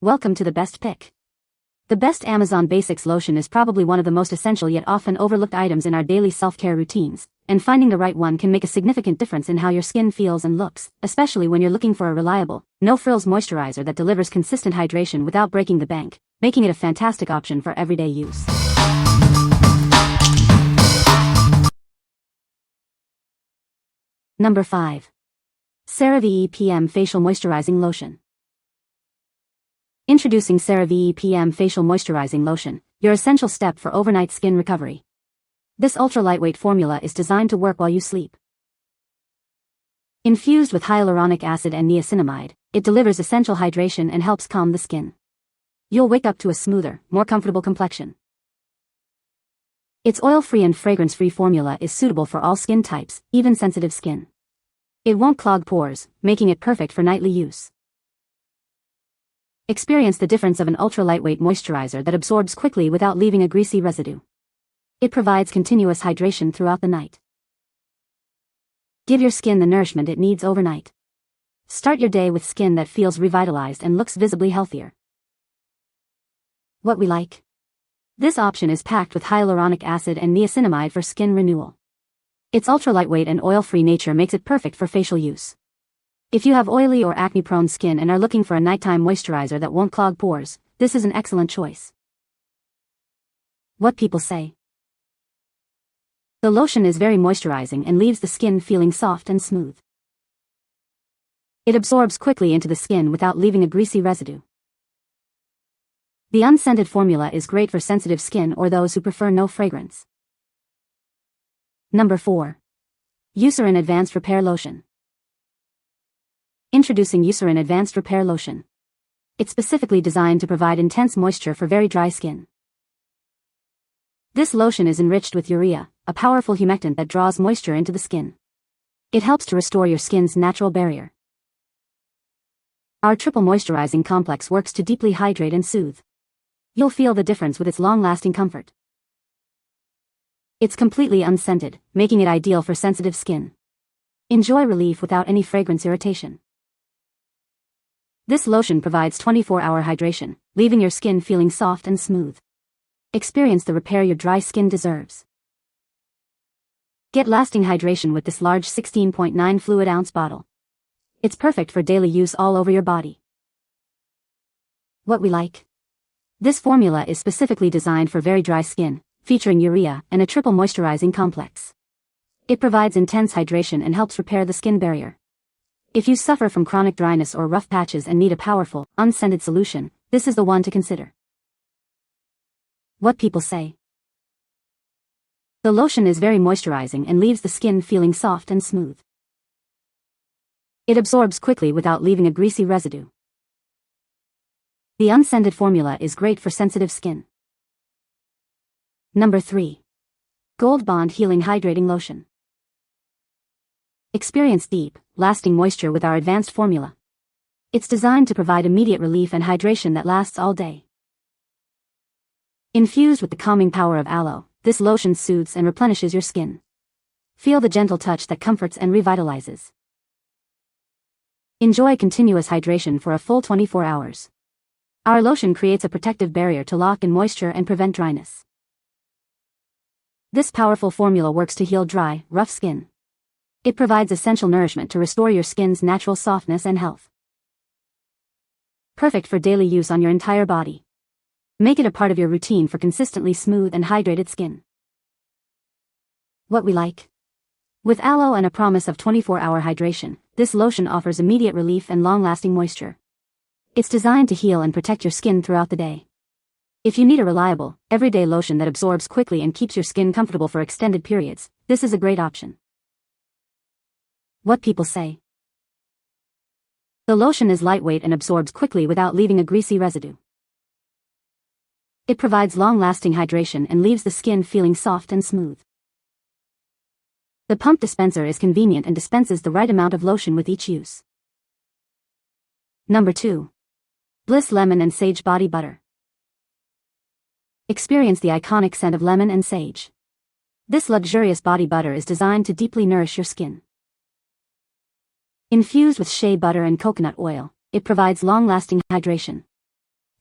Welcome to the best pick. The best Amazon Basics lotion is probably one of the most essential yet often overlooked items in our daily self-care routines, and finding the right one can make a significant difference in how your skin feels and looks, especially when you're looking for a reliable, no-frills moisturizer that delivers consistent hydration without breaking the bank, making it a fantastic option for everyday use. Number 5. CeraVe PM Facial Moisturizing Lotion. Introducing CeraVe PM Facial Moisturizing Lotion, your essential step for overnight skin recovery. This ultra-lightweight formula is designed to work while you sleep. Infused with hyaluronic acid and niacinamide, it delivers essential hydration and helps calm the skin. You'll wake up to a smoother, more comfortable complexion. Its oil-free and fragrance-free formula is suitable for all skin types, even sensitive skin. It won't clog pores, making it perfect for nightly use. Experience the difference of an ultra-lightweight moisturizer that absorbs quickly without leaving a greasy residue. It provides continuous hydration throughout the night. Give your skin the nourishment it needs overnight. Start your day with skin that feels revitalized and looks visibly healthier. What we like. This option is packed with hyaluronic acid and niacinamide for skin renewal. Its ultra-lightweight and oil-free nature makes it perfect for facial use. If you have oily or acne-prone skin and are looking for a nighttime moisturizer that won't clog pores, this is an excellent choice. What people say. The lotion is very moisturizing and leaves the skin feeling soft and smooth. It absorbs quickly into the skin without leaving a greasy residue. The unscented formula is great for sensitive skin or those who prefer no fragrance. Number 4. Eucerin Advanced Repair Lotion. Introducing Eucerin Advanced Repair Lotion. It's specifically designed to provide intense moisture for very dry skin. This lotion is enriched with urea, a powerful humectant that draws moisture into the skin. It helps to restore your skin's natural barrier. Our triple moisturizing complex works to deeply hydrate and soothe. You'll feel the difference with its long-lasting comfort. It's completely unscented, making it ideal for sensitive skin. Enjoy relief without any fragrance irritation. This lotion provides 24-hour hydration, leaving your skin feeling soft and smooth. Experience the repair your dry skin deserves. Get lasting hydration with this large 16.9 fluid ounce bottle. It's perfect for daily use all over your body. What we like. This formula is specifically designed for very dry skin, featuring urea and a triple moisturizing complex. It provides intense hydration and helps repair the skin barrier. If you suffer from chronic dryness or rough patches and need a powerful, unscented solution, this is the one to consider. What people say. The lotion is very moisturizing and leaves the skin feeling soft and smooth. It absorbs quickly without leaving a greasy residue. The unscented formula is great for sensitive skin. Number 3. Gold Bond Healing Hydrating Lotion. Experience deep, lasting moisture with our advanced formula. It's designed to provide immediate relief and hydration that lasts all day. Infused with the calming power of aloe, this lotion soothes and replenishes your skin. Feel the gentle touch that comforts and revitalizes. Enjoy continuous hydration for a full 24 hours. Our lotion creates a protective barrier to lock in moisture and prevent dryness. This powerful formula works to heal dry, rough skin. It provides essential nourishment to restore your skin's natural softness and health. Perfect for daily use on your entire body. Make it a part of your routine for consistently smooth and hydrated skin. What we like. With aloe and a promise of 24-hour hydration, this lotion offers immediate relief and long-lasting moisture. It's designed to heal and protect your skin throughout the day. If you need a reliable, everyday lotion that absorbs quickly and keeps your skin comfortable for extended periods, this is a great option. What people say. The lotion is lightweight and absorbs quickly without leaving a greasy residue. It provides long-lasting hydration and leaves the skin feeling soft and smooth. The pump dispenser is convenient and dispenses the right amount of lotion with each use. Number 2. Bliss Lemon and Sage Body Butter. Experience the iconic scent of lemon and sage. This luxurious body butter is designed to deeply nourish your skin. Infused with shea butter and coconut oil, it provides long-lasting hydration.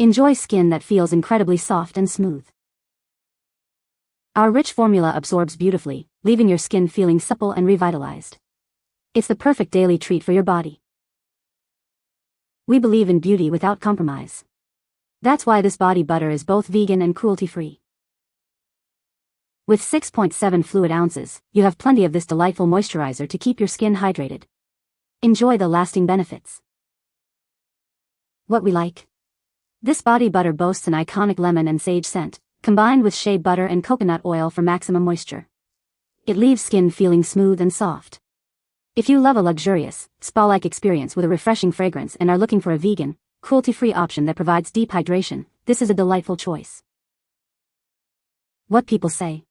Enjoy skin that feels incredibly soft and smooth. Our rich formula absorbs beautifully, leaving your skin feeling supple and revitalized. It's the perfect daily treat for your body. We believe in beauty without compromise. That's why this body butter is both vegan and cruelty-free. With 6.7 fluid ounces, you have plenty of this delightful moisturizer to keep your skin hydrated. Enjoy the lasting benefits. What we like. This body butter boasts an iconic lemon and sage scent, combined with shea butter and coconut oil for maximum moisture. It leaves skin feeling smooth and soft. If you love a luxurious, spa-like experience with a refreshing fragrance and are looking for a vegan, cruelty-free option that provides deep hydration, this is a delightful choice. What people say.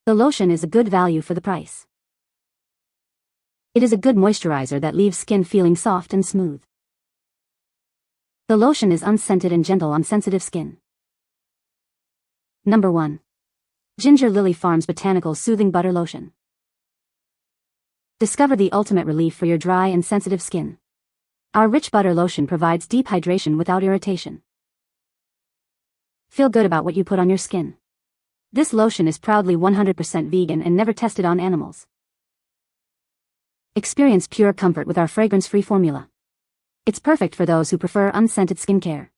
The lotion is a good value for the price. It is a good moisturizer that leaves skin feeling soft and smooth. The lotion is unscented and gentle on sensitive skin. Number 1. Ginger Lily Farms Botanicals Soothing Butter Lotion. Discover the ultimate relief for your dry and sensitive skin. Our rich butter lotion provides deep hydration without irritation. Feel good about what you put on your skin. This lotion is proudly 100% vegan and never tested on animals. Experience pure comfort with our fragrance-free formula. It's perfect for those who prefer unscented skincare.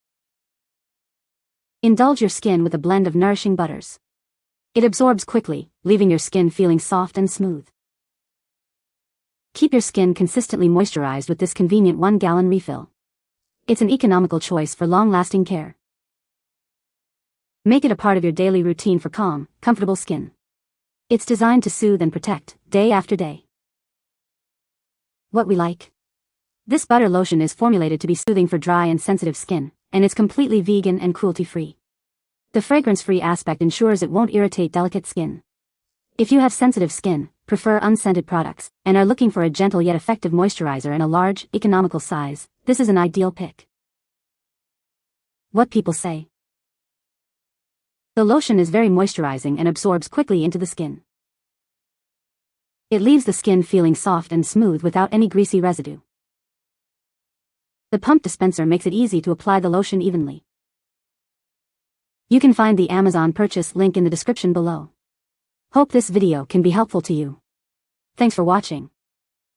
Indulge your skin with a blend of nourishing butters. It absorbs quickly, leaving your skin feeling soft and smooth. Keep your skin consistently moisturized with this convenient 1-gallon refill. It's an economical choice for long-lasting care. Make it a part of your daily routine for calm, comfortable skin. It's designed to soothe and protect, day after day. What we like. This butter lotion is formulated to be soothing for dry and sensitive skin, and it's completely vegan and cruelty-free. The fragrance-free aspect ensures it won't irritate delicate skin. If you have sensitive skin, prefer unscented products, and are looking for a gentle yet effective moisturizer in a large, economical size, this is an ideal pick. What people say. The lotion is very moisturizing and absorbs quickly into the skin. It leaves the skin feeling soft and smooth without any greasy residue. The pump dispenser makes it easy to apply the lotion evenly. You can find the Amazon purchase link in the description below. Hope this video can be helpful to you. Thanks for watching.